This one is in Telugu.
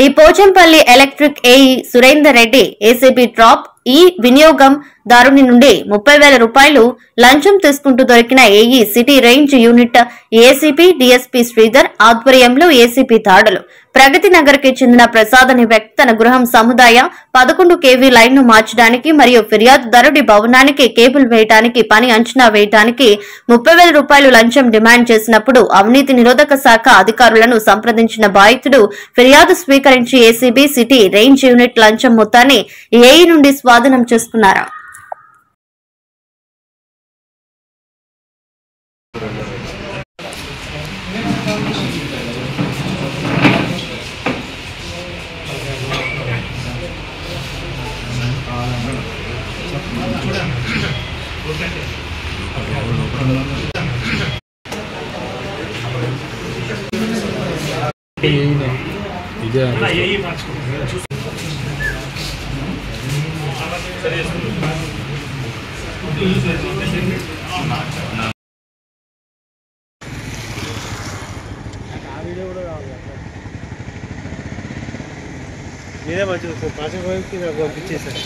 D Pochampally electric AE Surender Reddy ACB trap ఈ వినియోగం దారుని నుండి 30,000 రూపాయలు లంచం తీసుకుంటూ దొరికిన AE city range unit ACP DSP Sridhar ఆధ్వర్యంలో ఏసీపీ దాడులు. ప్రగతి నగర్ కి చెందిన ప్రసాద్ అనే వ్యక్తి తన గృహం సముదాయ 11 kV లైన్ ను మార్చడానికి మరియు ఫిర్యాదుదారుడి భవనానికి కేబుల్ వేయడానికి పని అంచనా వేయడానికి 30,000 రూపాయలు లంచం డిమాండ్ చేసినప్పుడు అవినీతి నిరోధక శాఖ అధికారులను సంప్రదించిన బాధితుడు ఫిర్యాదు స్వీకరించి ఏసీబీ సిటీ రేంజ్ యూనిట్ లంచం మొత్తాన్ని ఏఈ నుండి స్వాధీనం చేసుకున్నారు. మీరే మంచిగా పాసింగ్ వైపుకి నాకు పంపించేసారు.